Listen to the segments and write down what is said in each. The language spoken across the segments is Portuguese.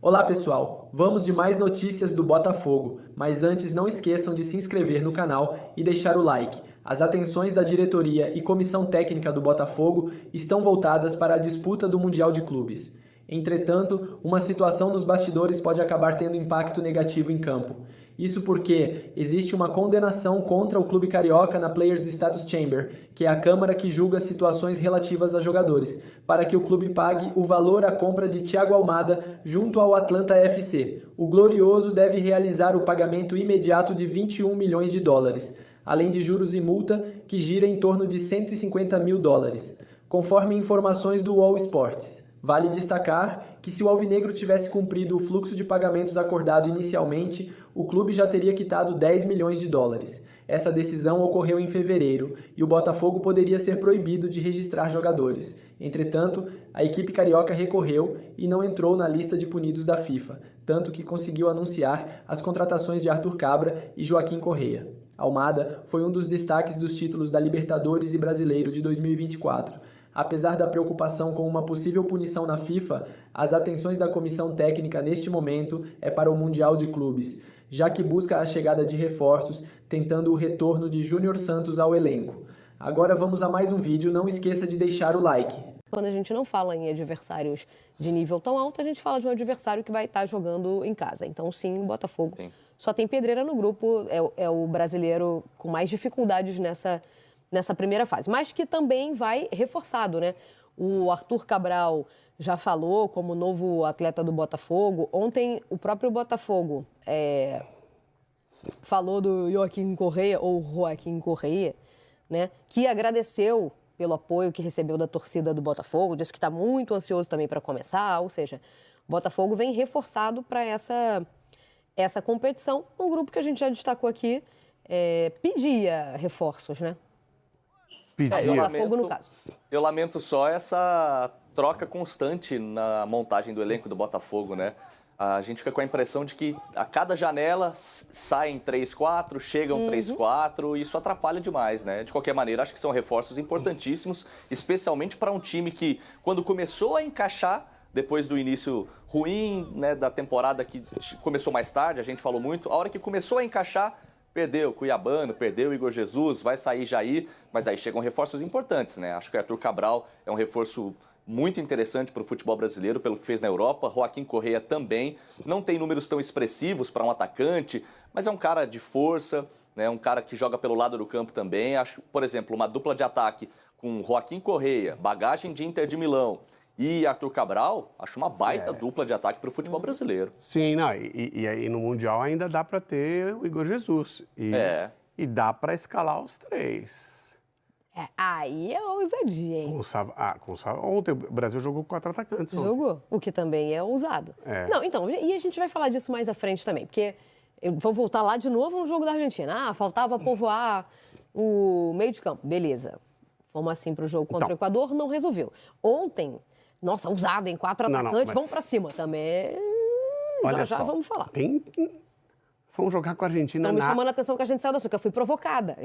Olá pessoal, vamos de mais notícias do Botafogo, mas antes não esqueçam de se inscrever no canal e deixar o like. As atenções da diretoria e comissão técnica do Botafogo estão voltadas para a disputa do Mundial de Clubes. Entretanto, uma situação nos bastidores pode acabar tendo impacto negativo em campo. Isso porque existe uma condenação contra o clube carioca na Players Status Chamber, que é a câmara que julga situações relativas a jogadores, para que o clube pague o valor à compra de Thiago Almada junto ao Atlanta FC. O Glorioso deve realizar o pagamento imediato de 21 milhões de dólares, além de juros e multa, que gira em torno de 150 mil dólares, conforme informações do All Sports. Vale destacar que se o Alvinegro tivesse cumprido o fluxo de pagamentos acordado inicialmente, o clube já teria quitado 10 milhões de dólares. Essa decisão ocorreu em fevereiro e o Botafogo poderia ser proibido de registrar jogadores. Entretanto, a equipe carioca recorreu e não entrou na lista de punidos da FIFA, tanto que conseguiu anunciar as contratações de Arthur Cabra e Joaquim Correa. Almada foi um dos destaques dos títulos da Libertadores e Brasileiro de 2024. Apesar da preocupação com uma possível punição na FIFA, as atenções da comissão técnica neste momento é para o Mundial de Clubes, já que busca a chegada de reforços, tentando o retorno de Júnior Santos ao elenco. Agora vamos a mais um vídeo, não esqueça de deixar o like. Quando a gente não fala em adversários de nível tão alto, a gente fala de um adversário que vai estar jogando em casa. Então, sim, o Botafogo só tem pedreira no grupo, é o brasileiro com mais dificuldades nessa primeira fase, mas que também vai reforçado, né? O Arthur Cabral já falou como novo atleta do Botafogo. Ontem, o próprio Botafogo falou do Joaquim Correa, né? Que agradeceu pelo apoio que recebeu da torcida do Botafogo, disse que está muito ansioso também para começar, ou seja, o Botafogo vem reforçado para essa competição. Um grupo que a gente já destacou aqui pedia reforços, né? Eu lamento só essa troca constante na montagem do elenco do Botafogo, né? A gente fica com a impressão de que a cada janela saem 3, 4, chegam 3, 4, e isso atrapalha demais, né? De qualquer maneira, acho que são reforços importantíssimos, especialmente para um time que, quando começou a encaixar, depois do início ruim, né, da temporada que começou mais tarde, a gente falou muito, a hora que começou a encaixar, perdeu o Cuiabano, perdeu o Igor Jesus, vai sair Jair, mas aí chegam reforços importantes, né? Acho que o Arthur Cabral é um reforço muito interessante para o futebol brasileiro, pelo que fez na Europa. Joaquim Correa também. Não tem números tão expressivos para um atacante, mas é um cara de força, né? Um cara que joga pelo lado do campo também. Acho, por exemplo, uma dupla de ataque com Joaquim Correa, bagagem de Inter de Milão e Arthur Cabral, acho uma baita dupla de ataque para o futebol brasileiro. Sim, não, e aí no Mundial ainda dá para ter o Igor Jesus. E dá para escalar os três. Aí é ousadia, hein? Ontem o Brasil jogou com 4 atacantes. Jogou, o que também é ousado. Não, então, e a gente vai falar disso mais à frente também, porque eu vou voltar lá de novo no jogo da Argentina. Faltava povoar o meio de campo, beleza. Fomos assim para o jogo contra o Equador, não resolveu. Ontem, nossa, ousado, em 4 atacantes, vamos para cima também. Já vamos falar. Fomos jogar com a Argentina me chamando a atenção que a gente saiu da Açúcar. Eu fui provocada.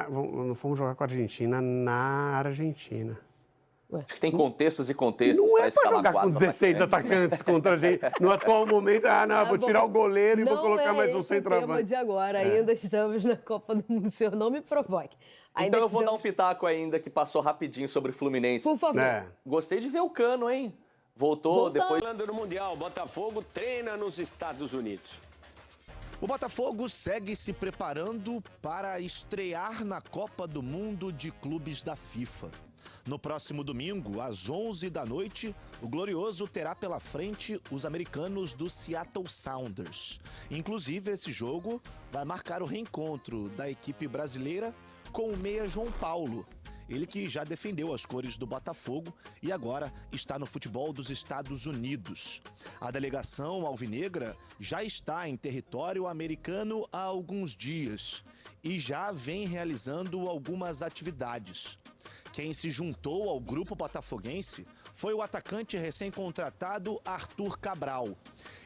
Vamos jogar com a Argentina na Argentina. Acho que tem contextos e contextos. Não é para jogar com 16 atacantes contra a gente. No atual momento, vou tirar o goleiro e vou colocar mais um centroavante. Não é esse o tema de agora. Ainda estamos na Copa do Mundo. O senhor não me provoque. Então eu vou dar um pitaco ainda que passou rapidinho sobre o Fluminense. Por favor. Gostei de ver o Cano, hein? Voltou depois. Falando no Mundial, Botafogo treina nos Estados Unidos. O Botafogo segue se preparando para estrear na Copa do Mundo de Clubes da FIFA. No próximo domingo, às 11 da noite, o Glorioso terá pela frente os americanos do Seattle Sounders. Inclusive, esse jogo vai marcar o reencontro da equipe brasileira com o meia João Paulo. Ele que já defendeu as cores do Botafogo e agora está no futebol dos Estados Unidos. A delegação alvinegra já está em território americano há alguns dias e já vem realizando algumas atividades. Quem se juntou ao grupo botafoguense foi o atacante recém-contratado Arthur Cabral.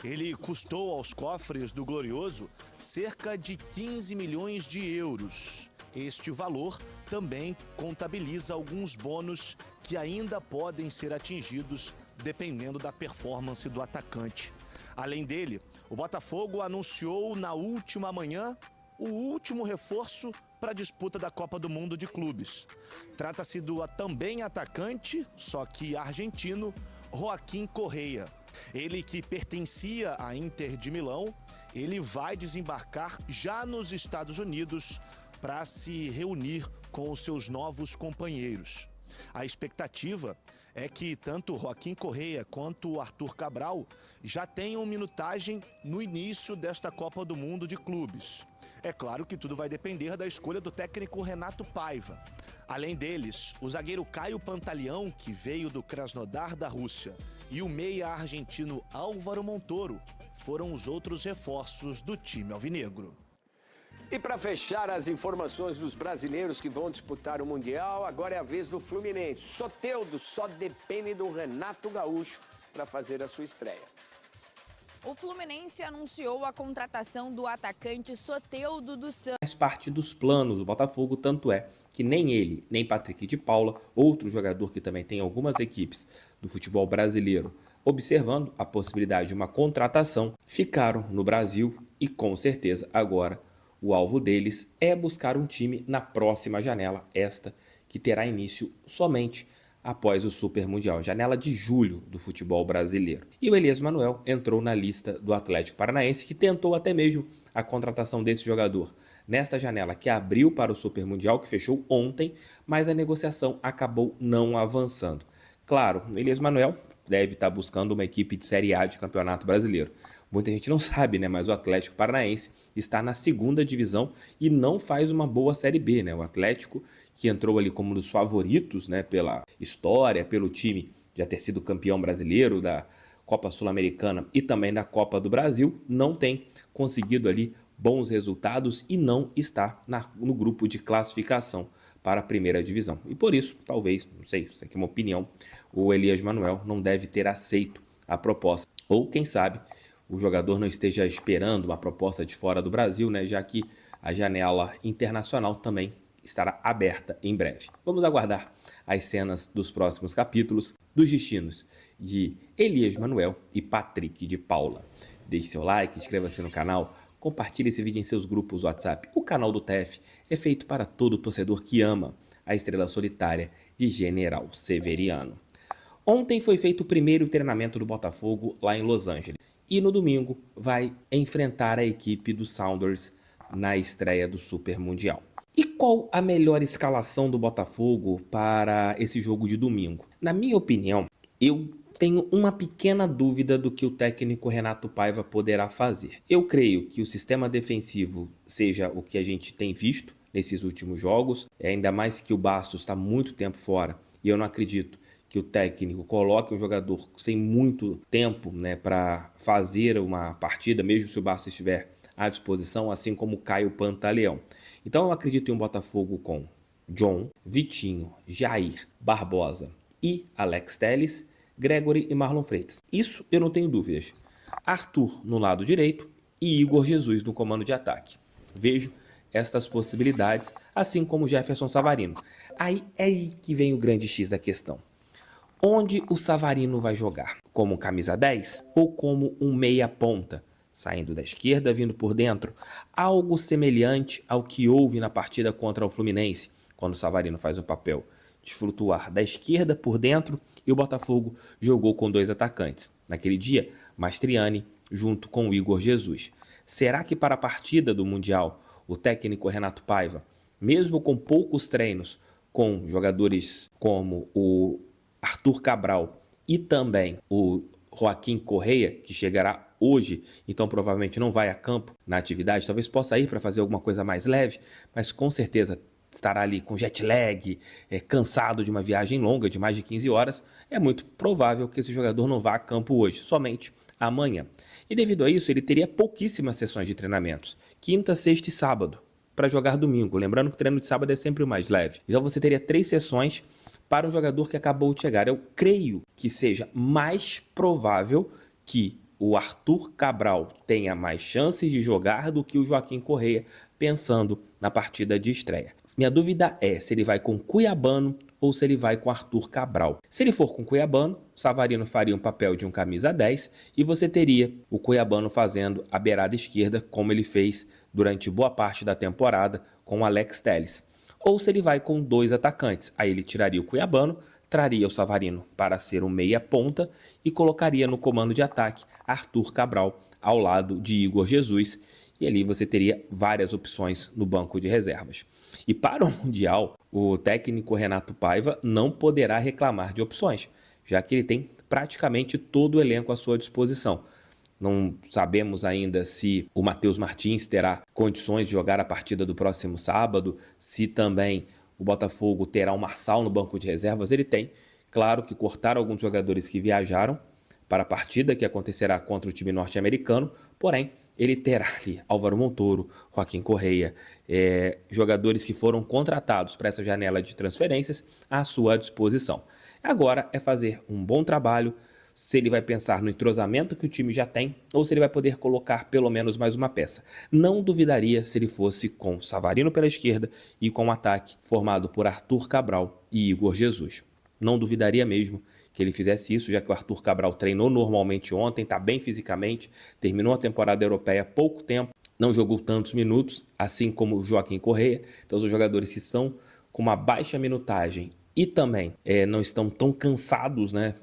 Ele custou aos cofres do Glorioso cerca de 15 milhões de euros. Este valor também contabiliza alguns bônus que ainda podem ser atingidos dependendo da performance do atacante. Além dele, o Botafogo anunciou na última manhã o último reforço para a disputa da Copa do Mundo de Clubes. Trata-se do também atacante, só que argentino, Joaquim Correa. Ele que pertencia à Inter de Milão, ele vai desembarcar já nos Estados Unidos para se reunir com os seus novos companheiros. A expectativa é que tanto Joaquim Correa quanto o Arthur Cabral já tenham minutagem no início desta Copa do Mundo de Clubes. É claro que tudo vai depender da escolha do técnico Renato Paiva. Além deles, o zagueiro Caio Pantaleão, que veio do Krasnodar da Rússia, e o meia argentino Álvaro Montoro foram os outros reforços do time alvinegro. E para fechar as informações dos brasileiros que vão disputar o Mundial, agora é a vez do Fluminense. Soteldo só depende do Renato Gaúcho para fazer a sua estreia. O Fluminense anunciou a contratação do atacante Soteldo dos Santos. Faz parte dos planos do Botafogo, tanto é que nem ele, nem Patrick de Paula, outro jogador que também tem algumas equipes do futebol brasileiro, observando a possibilidade de uma contratação, ficaram no Brasil e com certeza agora o alvo deles é buscar um time na próxima janela, esta que terá início somente após o Super Mundial, janela de julho do futebol brasileiro. E o Elias Manuel entrou na lista do Atlético Paranaense, que tentou até mesmo a contratação desse jogador nesta janela que abriu para o Super Mundial, que fechou ontem, mas a negociação acabou não avançando. Claro, o Elias Manuel deve estar buscando uma equipe de Série A de Campeonato Brasileiro. Muita gente não sabe, né? Mas o Atlético Paranaense está na segunda divisão e não faz uma boa Série B, né? O Atlético, que entrou ali como um dos favoritos, né? Pela história, pelo time já ter sido campeão brasileiro da Copa Sul-Americana e também da Copa do Brasil, não tem conseguido ali bons resultados e não está no grupo de classificação para a primeira divisão. E por isso, talvez, não sei, isso aqui é uma opinião, o Elias Manuel não deve ter aceito a proposta. Ou, quem sabe, o jogador não esteja esperando uma proposta de fora do Brasil, né? Já que a janela internacional também estará aberta em breve. Vamos aguardar as cenas dos próximos capítulos dos destinos de Elias Manuel e Patrick de Paula. Deixe seu like, inscreva-se no canal, compartilhe esse vídeo em seus grupos WhatsApp. O canal do TF é feito para todo torcedor que ama a estrela solitária de General Severiano. Ontem foi feito o primeiro treinamento do Botafogo lá em Los Angeles. E no domingo vai enfrentar a equipe do Sounders na estreia do Super Mundial. E qual a melhor escalação do Botafogo para esse jogo de domingo? Na minha opinião, eu tenho uma pequena dúvida do que o técnico Renato Paiva poderá fazer. Eu creio que o sistema defensivo seja o que a gente tem visto nesses últimos jogos, ainda mais que o Bastos está muito tempo fora e eu não acredito que o técnico coloque um jogador sem muito tempo, né, para fazer uma partida, mesmo se o Bastos estiver à disposição, assim como o Caio Pantaleão. Então eu acredito em um Botafogo com John, Vitinho, Jair, Barbosa e Alex Telles, Gregory e Marlon Freitas. Isso eu não tenho dúvidas. Arthur no lado direito e Igor Jesus no comando de ataque. Vejo estas possibilidades, assim como Jefferson Savarino. Aí é aí que vem o grande X da questão. Onde o Savarino vai jogar? Como camisa 10 ou como um meia ponta? Saindo da esquerda, vindo por dentro? Algo semelhante ao que houve na partida contra o Fluminense, quando o Savarino faz o papel de flutuar da esquerda por dentro e o Botafogo jogou com dois atacantes. Naquele dia, Mastriani junto com o Igor Jesus. Será que para a partida do Mundial, o técnico Renato Paiva, mesmo com poucos treinos, com jogadores como o Arthur Cabral e também o Joaquim Correa, que chegará hoje, então provavelmente não vai a campo na atividade, talvez possa ir para fazer alguma coisa mais leve, mas com certeza estará ali com jet lag, cansado de uma viagem longa de mais de 15 horas, é muito provável que esse jogador não vá a campo hoje, somente amanhã. E devido a isso, ele teria pouquíssimas sessões de treinamentos, quinta, sexta e sábado, para jogar domingo, lembrando que o treino de sábado é sempre o mais leve. Então você teria 3 sessões para um jogador que acabou de chegar. Eu creio que seja mais provável que o Arthur Cabral tenha mais chances de jogar do que o Joaquim Correa, pensando na partida de estreia. Minha dúvida é se ele vai com Cuiabano ou se ele vai com Arthur Cabral. Se ele for com Cuiabano, Savarino faria um papel de um camisa 10 e você teria o Cuiabano fazendo a beirada esquerda, como ele fez durante boa parte da temporada com o Alex Telles. Ou se ele vai com 2 atacantes, aí ele tiraria o Cuiabano, traria o Savarino para ser um meia ponta e colocaria no comando de ataque Arthur Cabral ao lado de Igor Jesus, e ali você teria várias opções no banco de reservas. E para o Mundial, o técnico Renato Paiva não poderá reclamar de opções, já que ele tem praticamente todo o elenco à sua disposição. Não sabemos ainda se o Matheus Martins terá condições de jogar a partida do próximo sábado, se também o Botafogo terá o Marçal no banco de reservas. Ele tem, claro, que cortar alguns jogadores que viajaram para a partida que acontecerá contra o time norte-americano, porém ele terá ali Álvaro Montoro, Joaquim Correa, jogadores que foram contratados para essa janela de transferências à sua disposição. Agora é fazer um bom trabalho, se ele vai pensar no entrosamento que o time já tem ou se ele vai poder colocar pelo menos mais uma peça. Não duvidaria se ele fosse com Savarino pela esquerda e com um ataque formado por Arthur Cabral e Igor Jesus. Não duvidaria mesmo que ele fizesse isso, já que o Arthur Cabral treinou normalmente ontem, está bem fisicamente, terminou a temporada europeia há pouco tempo, não jogou tantos minutos, assim como o Joaquim Correa. Então os jogadores que estão com uma baixa minutagem e também não estão tão cansados, né,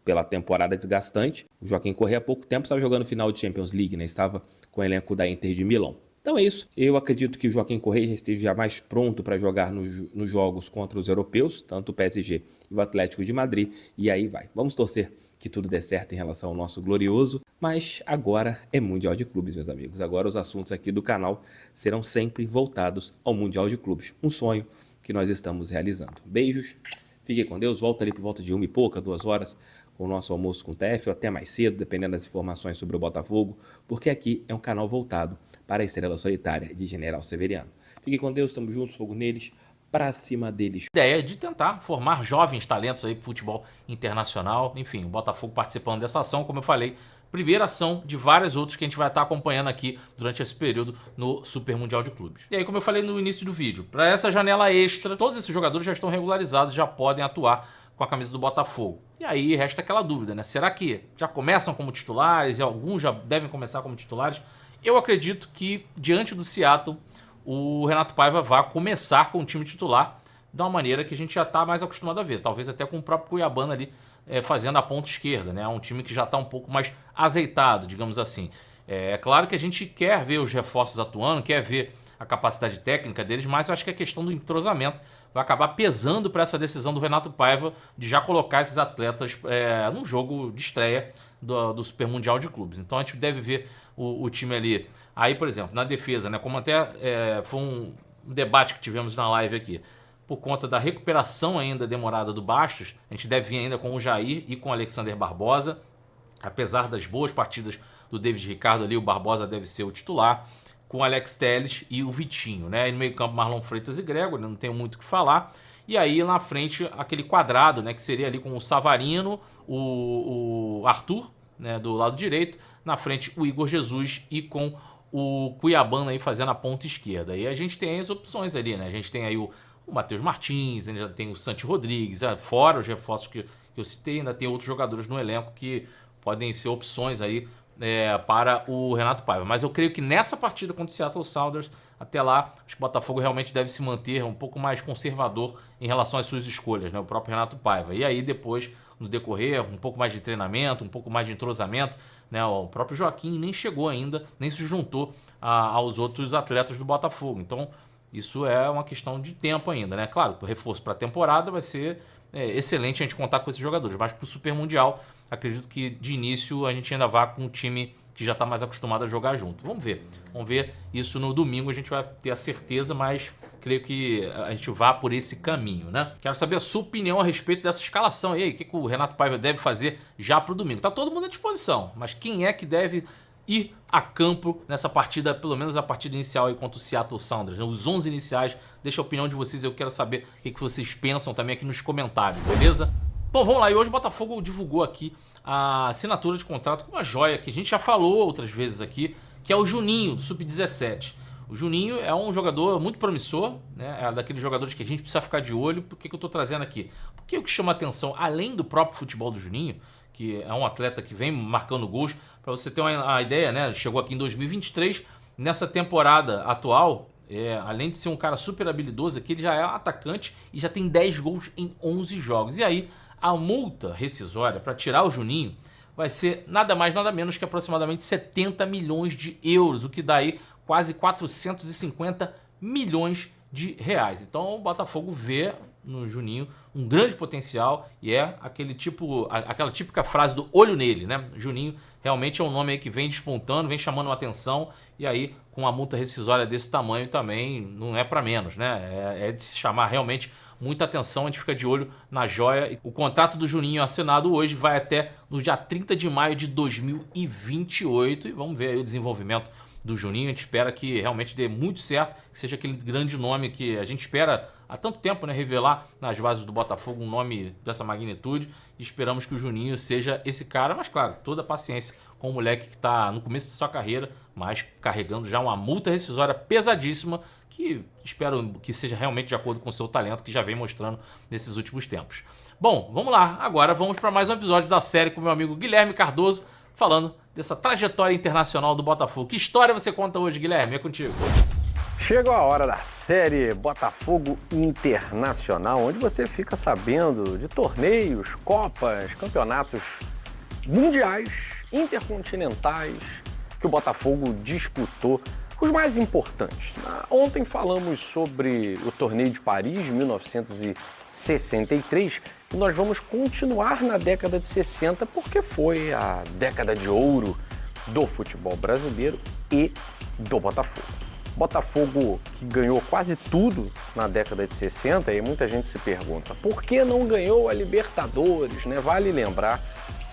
pela temporada desgastante. O Joaquim Correa há pouco tempo estava jogando final de Champions League, né? Estava com o elenco da Inter de Milão. Então é isso. Eu acredito que o Joaquim Correa já esteja mais pronto para jogar nos jogos contra os europeus, tanto o PSG e o Atlético de Madrid, e aí vai. Vamos torcer que tudo dê certo em relação ao nosso glorioso, mas agora é Mundial de Clubes, meus amigos. Agora os assuntos aqui do canal serão sempre voltados ao Mundial de Clubes. Um sonho que nós estamos realizando. Beijos, fiquem com Deus, volta ali por volta de 1 e pouca, 2 horas, com o nosso almoço com o TF, ou até mais cedo, dependendo das informações sobre o Botafogo, porque aqui é um canal voltado para a estrela solitária de General Severiano. Fiquem com Deus, estamos juntos, fogo neles, pra cima deles. A ideia é de tentar formar jovens talentos aí pro futebol internacional, enfim, o Botafogo participando dessa ação, como eu falei, primeira ação de várias outras que a gente vai estar acompanhando aqui durante esse período no Super Mundial de Clubes. E aí, como eu falei no início do vídeo, para essa janela extra, todos esses jogadores já estão regularizados, já podem atuar com a camisa do Botafogo. E aí resta aquela dúvida, né? Será que já começam como titulares e alguns já devem começar como titulares? Eu acredito que, diante do Seattle, o Renato Paiva vai começar com o time titular de uma maneira que a gente já está mais acostumado a ver. Talvez até com o próprio Cuiabano ali fazendo a ponta esquerda, né? Um time que já está um pouco mais azeitado, digamos assim. É claro que a gente quer ver os reforços atuando, quer ver a capacidade técnica deles, mas acho que a questão do entrosamento vai acabar pesando para essa decisão do Renato Paiva de já colocar esses atletas no jogo de estreia do Super Mundial de Clubes. Então a gente deve ver o time ali. Aí, por exemplo, na defesa, né, como até foi um debate que tivemos na live aqui, por conta da recuperação ainda demorada do Bastos, a gente deve vir ainda com o Jair e com o Alexander Barbosa. Apesar das boas partidas do David Ricardo ali, o Barbosa deve ser o titular, com o Alex Telles e o Vitinho, né? E no meio campo, Marlon Freitas e Gregor, não tenho muito o que falar. E aí, na frente, aquele quadrado, né? Que seria ali com o Savarino, o Arthur, né? Do lado direito. Na frente, o Igor Jesus e com o Cuiabano aí fazendo a ponta esquerda. E a gente tem as opções ali, né? A gente tem aí o Matheus Martins, a gente já tem o Santi Rodrigues, fora os reforços que eu citei, ainda tem outros jogadores no elenco que podem ser opções aí para o Renato Paiva. Mas eu creio que nessa partida contra o Seattle Sounders, até lá, acho que o Botafogo realmente deve se manter um pouco mais conservador em relação às suas escolhas, né? O próprio Renato Paiva. E aí depois, no decorrer, um pouco mais de treinamento, um pouco mais de entrosamento, né? O próprio Joaquim nem chegou ainda, nem se juntou aos outros atletas do Botafogo. Então, isso é uma questão de tempo ainda, né? Claro, o reforço para a temporada vai ser excelente a gente contar com esses jogadores, mas para o Super Mundial, acredito que de início a gente ainda vá com um time que já está mais acostumado a jogar junto. Vamos ver isso no domingo, a gente vai ter a certeza, mas creio que a gente vá por esse caminho, né? Quero saber a sua opinião a respeito dessa escalação. E aí, o que o Renato Paiva deve fazer já para o domingo? Tá todo mundo à disposição, mas quem é que deve ir a campo nessa partida, pelo menos a partida inicial aí contra o Seattle Sounders, né? Os 11 iniciais, deixa a opinião de vocês, eu quero saber o que vocês pensam também aqui nos comentários, beleza? Bom, vamos lá. E hoje o Botafogo divulgou aqui a assinatura de contrato com uma joia que a gente já falou outras vezes aqui, que é o Juninho, do Sub-17. O Juninho é um jogador muito promissor, né? É daqueles jogadores que a gente precisa ficar de olho. Por que eu estou trazendo aqui? Porque o que chama atenção, além do próprio futebol do Juninho, que é um atleta que vem marcando gols, para você ter uma ideia, né? Chegou aqui em 2023, nessa temporada atual, além de ser um cara super habilidoso, aqui ele já é atacante e já tem 10 gols em 11 jogos. E aí, a multa rescisória para tirar o Juninho vai ser nada mais, nada menos que aproximadamente 70 milhões de euros, o que dá aí quase 450 milhões de reais. Então o Botafogo vê no Juninho um grande potencial e é aquela típica frase do olho nele, né? Juninho realmente é um nome aí que vem despontando, vem chamando a atenção, e aí com uma multa rescisória desse tamanho também não é para menos, né? É de se chamar realmente muita atenção, a gente fica de olho na joia. O contrato do Juninho assinado hoje vai até no dia 30 de maio de 2028 e vamos ver aí o desenvolvimento do Juninho. A gente espera que realmente dê muito certo, que seja aquele grande nome que a gente espera há tanto tempo, né, revelar nas bases do Botafogo um nome dessa magnitude, e esperamos que o Juninho seja esse cara, mas claro, toda a paciência com o moleque que está no começo de sua carreira, mas carregando já uma multa rescisória pesadíssima, que espero que seja realmente de acordo com o seu talento, que já vem mostrando nesses últimos tempos. Bom, vamos lá, agora vamos para mais um episódio da série com meu amigo Guilherme Cardoso, falando dessa trajetória internacional do Botafogo. Que história você conta hoje, Guilherme? É contigo. Chegou a hora da série Botafogo Internacional, onde você fica sabendo de torneios, copas, campeonatos mundiais, intercontinentais que o Botafogo disputou, os mais importantes. Ontem falamos sobre o torneio de Paris, de 1963, e nós vamos continuar na década de 60, porque foi a década de ouro do futebol brasileiro e do Botafogo. Botafogo que ganhou quase tudo na década de 60, e muita gente se pergunta, por que não ganhou a Libertadores, né? Vale lembrar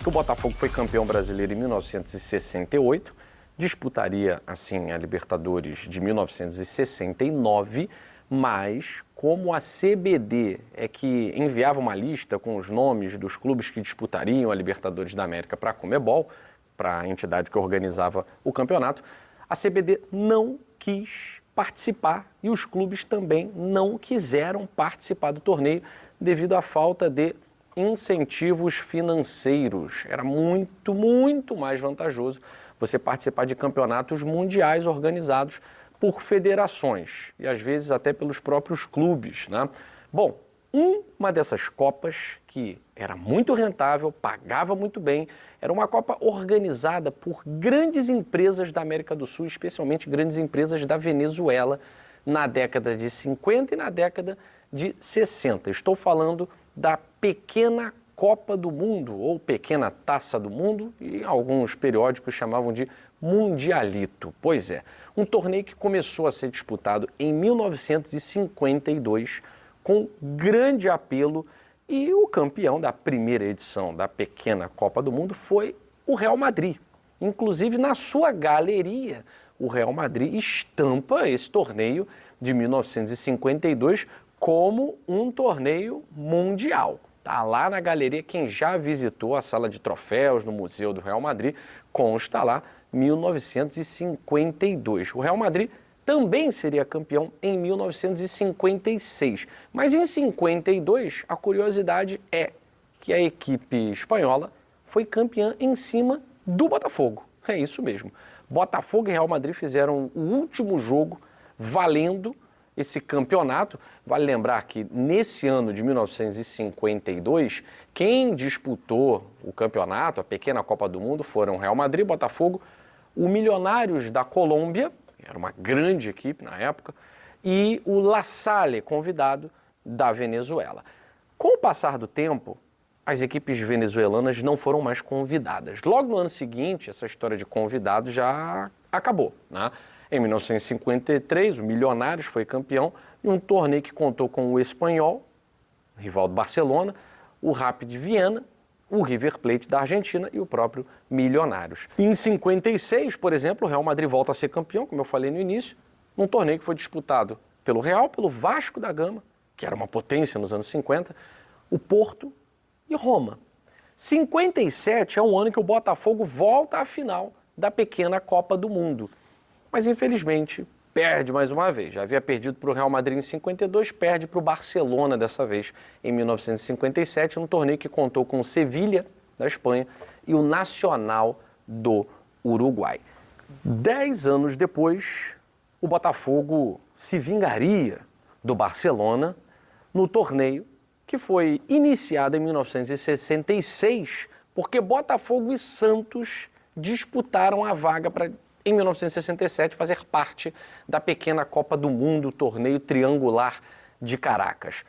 que o Botafogo foi campeão brasileiro em 1968, disputaria, assim, a Libertadores de 1969, mas como a CBD é que enviava uma lista com os nomes dos clubes que disputariam a Libertadores da América para a Conmebol, para a entidade que organizava o campeonato, a CBD não quis participar e os clubes também não quiseram participar do torneio devido à falta de incentivos financeiros. Era muito, muito mais vantajoso você participar de campeonatos mundiais organizados por federações e às vezes até pelos próprios clubes, né? Bom, uma dessas copas que era muito rentável, pagava muito bem, era uma Copa organizada por grandes empresas da América do Sul, especialmente grandes empresas da Venezuela, na década de 50 e na década de 60. Estou falando da pequena Copa do Mundo, ou Pequena Taça do Mundo, e alguns periódicos chamavam de Mundialito. Pois é, um torneio que começou a ser disputado em 1952, com grande apelo, e o campeão da primeira edição da Pequena Copa do Mundo foi o Real Madrid. Inclusive, na sua galeria, o Real Madrid estampa esse torneio de 1952 como um torneio mundial. Está lá na galeria, quem já visitou a sala de troféus no Museu do Real Madrid, consta lá 1952. O Real Madrid também seria campeão em 1956. Mas em 52, a curiosidade é que a equipe espanhola foi campeã em cima do Botafogo. É isso mesmo. Botafogo e Real Madrid fizeram o último jogo valendo esse campeonato. Vale lembrar que nesse ano de 1952, quem disputou o campeonato, a pequena Copa do Mundo, foram Real Madrid, Botafogo, o Milionários da Colômbia, era uma grande equipe na época, e o La Salle, convidado da Venezuela. Com o passar do tempo, as equipes venezuelanas não foram mais convidadas. Logo no ano seguinte, essa história de convidado já acabou, né? Em 1953, o Milionários foi campeão em um torneio que contou com o Espanhol, rival do Barcelona, o Rapid Viena, o River Plate da Argentina e o próprio Milionários. Em 56, por exemplo, o Real Madrid volta a ser campeão, como eu falei no início, num torneio que foi disputado pelo Real, pelo Vasco da Gama, que era uma potência nos anos 50, o Porto e Roma. 57 é um ano que o Botafogo volta à final da pequena Copa do Mundo. Mas, infelizmente, perde mais uma vez. Já havia perdido para o Real Madrid em 52, perde para o Barcelona dessa vez em 1957, num torneio que contou com o Sevilha, da Espanha, e o Nacional do Uruguai. 10 anos depois, o Botafogo se vingaria do Barcelona no torneio que foi iniciado em 1966, porque Botafogo e Santos disputaram a vaga para, em 1967, fazer parte da pequena Copa do Mundo, torneio triangular de Caracas.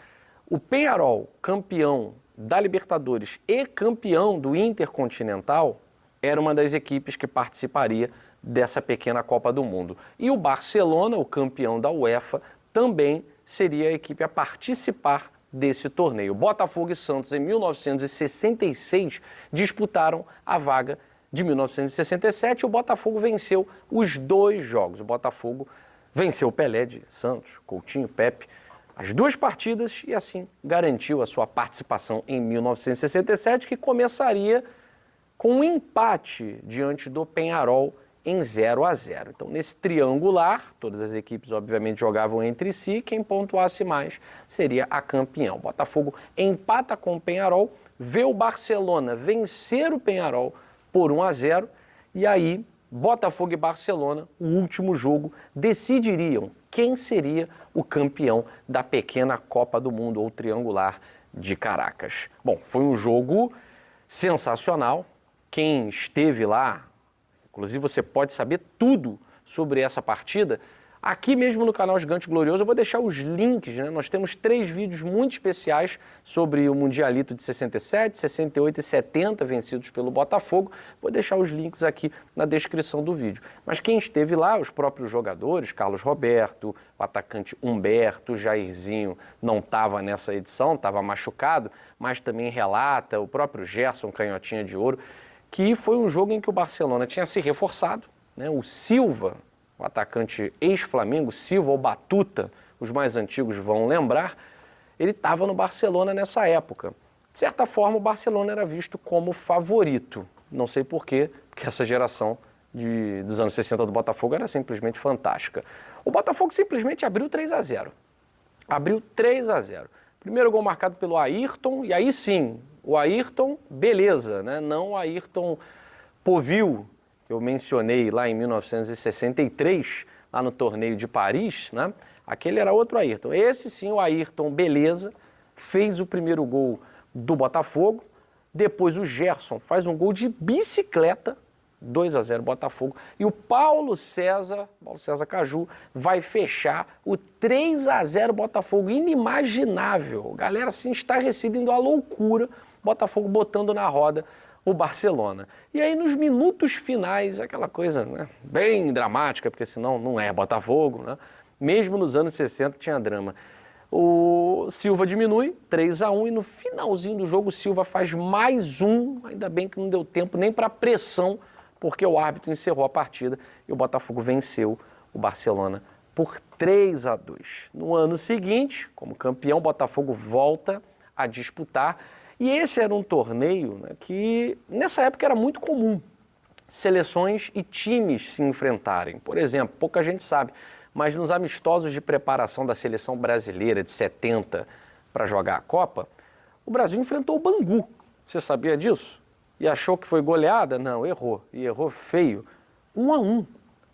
O Peñarol, campeão da Libertadores e campeão do Intercontinental, era uma das equipes que participaria dessa pequena Copa do Mundo. E o Barcelona, o campeão da UEFA, também seria a equipe a participar desse torneio. Botafogo e Santos, em 1966, disputaram a vaga de 1967 e o Botafogo venceu os 2 jogos. O Botafogo venceu Pelé de Santos, Coutinho, Pepe, as 2 partidas e assim garantiu a sua participação em 1967, que começaria com um empate diante do Peñarol em 0-0. Então, nesse triangular, todas as equipes obviamente jogavam entre si, quem pontuasse mais seria a campeã. O Botafogo empata com o Peñarol, vê o Barcelona vencer o Peñarol por 1-0, e aí Botafogo e Barcelona, o último jogo, decidiriam quem seria o campeão da pequena Copa do Mundo, ou triangular de Caracas. Bom, foi um jogo sensacional. Quem esteve lá, inclusive você pode saber tudo sobre essa partida aqui mesmo no canal Gigante Glorioso. Eu vou deixar os links, né? Nós temos 3 vídeos muito especiais sobre o Mundialito de 67, 68 e 70 vencidos pelo Botafogo. Vou deixar os links aqui na descrição do vídeo. Mas quem esteve lá, os próprios jogadores, Carlos Roberto, o atacante Humberto, Jairzinho não estava nessa edição, estava machucado, mas também relata o próprio Gerson, canhotinha de ouro, que foi um jogo em que o Barcelona tinha se reforçado, né? O Silva, o atacante ex-Flamengo, Silva ou Batuta, os mais antigos vão lembrar, ele estava no Barcelona nessa época. De certa forma, o Barcelona era visto como favorito. Não sei por quê, porque essa geração dos anos 60 do Botafogo era simplesmente fantástica. O Botafogo simplesmente abriu 3-0. Abriu 3-0. Primeiro gol marcado pelo Ayrton, e aí sim, o Ayrton, beleza, né? Não o Ayrton Povil, que eu mencionei lá em 1963, lá no torneio de Paris, né? Aquele era outro Ayrton. Esse sim, o Ayrton, beleza, fez o primeiro gol do Botafogo. Depois o Gerson faz um gol de bicicleta, 2-0 Botafogo. E o Paulo César Caju, vai fechar o 3-0 Botafogo. Inimaginável. Galera assim, estarrecida, indo à loucura. Botafogo botando na roda o Barcelona. E aí nos minutos finais, aquela coisa, né, bem dramática, porque senão não é Botafogo, né? Mesmo nos anos 60 tinha drama. O Silva diminui, 3-1, e no finalzinho do jogo o Silva faz mais um, ainda bem que não deu tempo nem para pressão, porque o árbitro encerrou a partida e o Botafogo venceu o Barcelona por 3-2. No ano seguinte, como campeão, o Botafogo volta a disputar. E esse era um torneio, né, que nessa época era muito comum seleções e times se enfrentarem. Por exemplo, pouca gente sabe, mas nos amistosos de preparação da seleção brasileira de 70 para jogar a Copa, o Brasil enfrentou o Bangu. Você sabia disso? E achou que foi goleada? Não, errou. E errou feio. 1-1.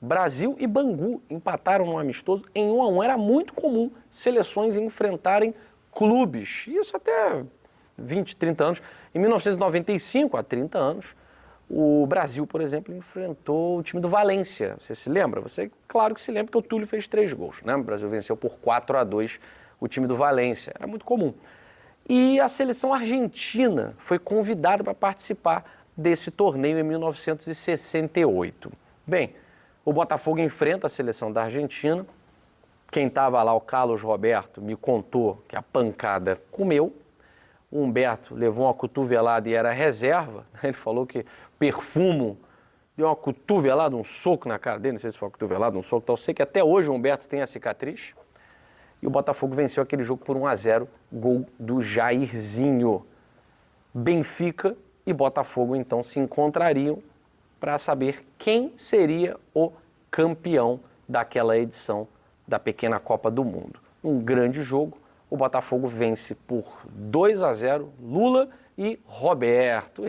Brasil e Bangu empataram no amistoso em 1-1. Era muito comum seleções enfrentarem clubes. Isso até 20, 30 anos. Em 1995, há 30 anos, o Brasil, por exemplo, enfrentou o time do Valência. Você se lembra? Você, claro que se lembra, porque o Túlio fez 3 gols, né? O Brasil venceu por 4-2 o time do Valência. Era muito comum. E a seleção argentina foi convidada para participar desse torneio em 1968. Bem, o Botafogo enfrenta a seleção da Argentina. Quem estava lá, o Carlos Roberto, me contou que a pancada comeu. O Humberto levou uma cotovelada e era reserva. Ele falou que Perfumo deu uma cotovelada, um soco na cara dele. Não sei se foi uma cotovelada, um soco. Então eu sei que até hoje o Humberto tem a cicatriz. E o Botafogo venceu aquele jogo por 1-0, gol do Jairzinho. Benfica e Botafogo então se encontrariam para saber quem seria o campeão daquela edição da pequena Copa do Mundo. Um grande jogo, o Botafogo vence por 2-0, Lula e Roberto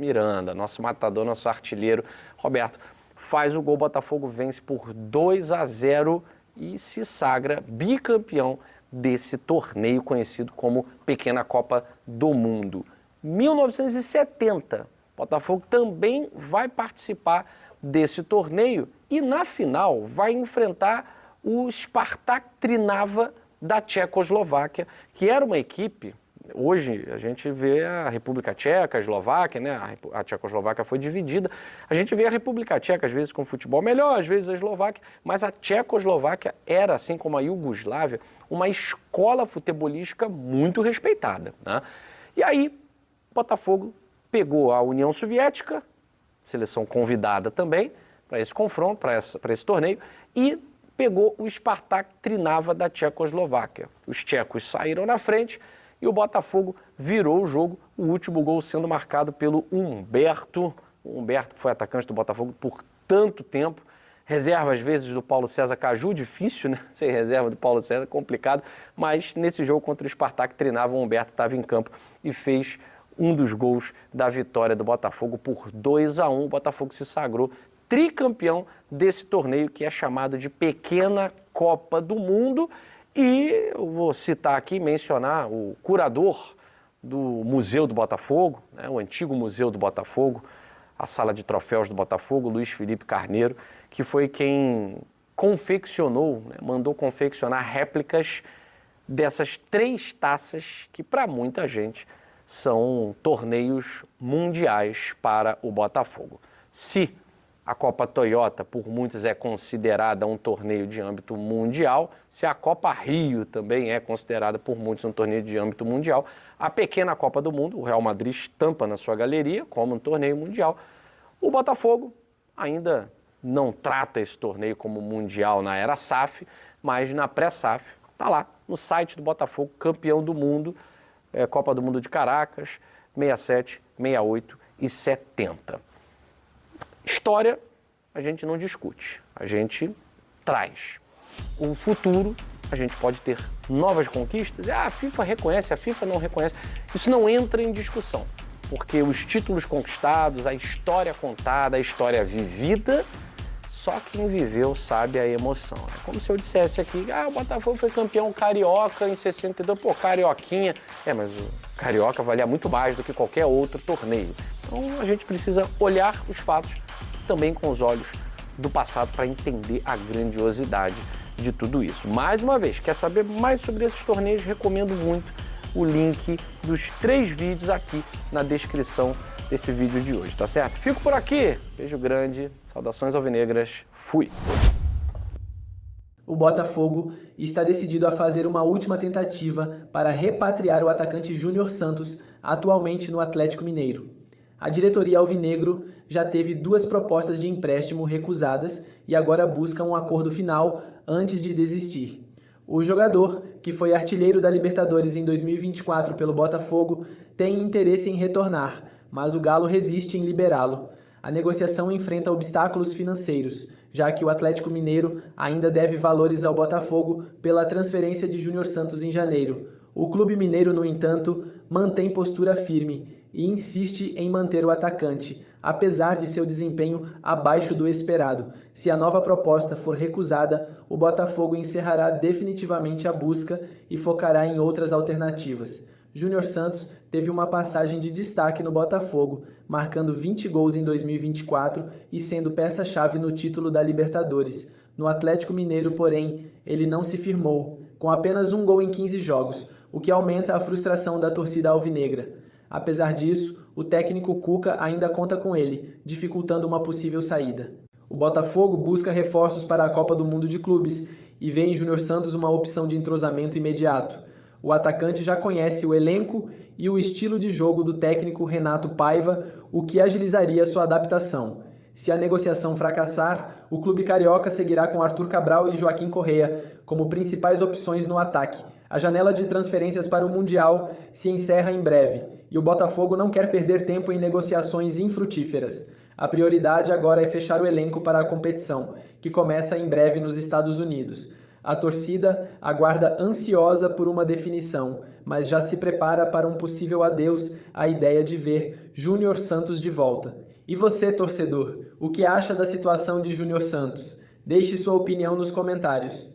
Miranda, nosso matador, nosso artilheiro. Roberto faz o gol, Botafogo vence por 2-0 e se sagra bicampeão desse torneio conhecido como Pequena Copa do Mundo. 1970, Botafogo também vai participar desse torneio e na final vai enfrentar o Spartak Trnava da Tchecoslováquia, que era uma equipe. Hoje a gente vê a República Tcheca, a Eslováquia, né? A Tchecoslováquia foi dividida. A gente vê a República Tcheca às vezes com futebol melhor, às vezes a Eslováquia, mas a Tchecoslováquia era, assim como a Iugoslávia, uma escola futebolística muito respeitada, né? E aí, Botafogo pegou a União Soviética, seleção convidada também para esse confronto, para esse torneio, e pegou o Spartak Trnava da Tchecoslováquia. Os tchecos saíram na frente e o Botafogo virou o jogo, o último gol sendo marcado pelo Humberto. O Humberto, que foi atacante do Botafogo por tanto tempo, reserva às vezes do Paulo César Caju, difícil, né? Ser reserva do Paulo César, complicado, mas nesse jogo contra o Spartak Trnava, o Humberto estava em campo e fez um dos gols da vitória do Botafogo por 2-1. O Botafogo se sagrou tricampeão desse torneio que é chamado de Pequena Copa do Mundo. E eu vou citar aqui, mencionar o curador do Museu do Botafogo, né, o antigo Museu do Botafogo, a Sala de Troféus do Botafogo, Luiz Felipe Carneiro, que foi quem confeccionou, né, mandou confeccionar réplicas dessas 3 taças que para muita gente são torneios mundiais para o Botafogo. Se a Copa Toyota, por muitos, é considerada um torneio de âmbito mundial, se a Copa Rio também é considerada por muitos um torneio de âmbito mundial, a pequena Copa do Mundo, o Real Madrid estampa na sua galeria como um torneio mundial. O Botafogo ainda não trata esse torneio como mundial na era SAF, mas na pré-SAF, está lá no site do Botafogo, campeão do mundo, Copa do Mundo de Caracas, 67, 68 e 70. História a gente não discute, a gente traz. O futuro, a gente pode ter novas conquistas. A FIFA reconhece, a FIFA não reconhece. Isso não entra em discussão, porque os títulos conquistados, a história contada, a história vivida, só quem viveu sabe a emoção. É como se eu dissesse aqui, o Botafogo foi campeão carioca em 62, carioquinha. Mas o carioca valia muito mais do que qualquer outro torneio. Então a gente precisa olhar os fatos também com os olhos do passado para entender a grandiosidade de tudo isso. Mais uma vez, quer saber mais sobre esses torneios? Recomendo muito o link dos 3 vídeos aqui na descrição desse vídeo de hoje, tá certo? Fico por aqui, beijo grande, saudações alvinegras, fui! O Botafogo está decidido a fazer uma última tentativa para repatriar o atacante Júnior Santos, atualmente no Atlético Mineiro. A diretoria alvinegro já teve 2 propostas de empréstimo recusadas e agora busca um acordo final antes de desistir. O jogador, que foi artilheiro da Libertadores em 2024 pelo Botafogo, tem interesse em retornar, mas o Galo resiste em liberá-lo. A negociação enfrenta obstáculos financeiros, já que o Atlético Mineiro ainda deve valores ao Botafogo pela transferência de Júnior Santos em janeiro. O clube mineiro, no entanto, mantém postura firme e insiste em manter o atacante, apesar de seu desempenho abaixo do esperado. Se a nova proposta for recusada, o Botafogo encerrará definitivamente a busca e focará em outras alternativas. Júnior Santos teve uma passagem de destaque no Botafogo, marcando 20 gols em 2024 e sendo peça-chave no título da Libertadores. No Atlético Mineiro, porém, ele não se firmou, com apenas 1 gol em 15 jogos, o que aumenta a frustração da torcida alvinegra. Apesar disso, o técnico Cuca ainda conta com ele, dificultando uma possível saída. O Botafogo busca reforços para a Copa do Mundo de Clubes e vê em Júnior Santos uma opção de entrosamento imediato. O atacante já conhece o elenco e o estilo de jogo do técnico Renato Paiva, o que agilizaria sua adaptação. Se a negociação fracassar, o clube carioca seguirá com Arthur Cabral e Joaquim Correa como principais opções no ataque, A janela de transferências para o Mundial se encerra em breve e o Botafogo não quer perder tempo em negociações infrutíferas. A prioridade agora é fechar o elenco para a competição, que começa em breve nos Estados Unidos. A torcida aguarda ansiosa por uma definição, mas já se prepara para um possível adeus à ideia de ver Júnior Santos de volta. E você, torcedor, o que acha da situação de Júnior Santos? Deixe sua opinião nos comentários.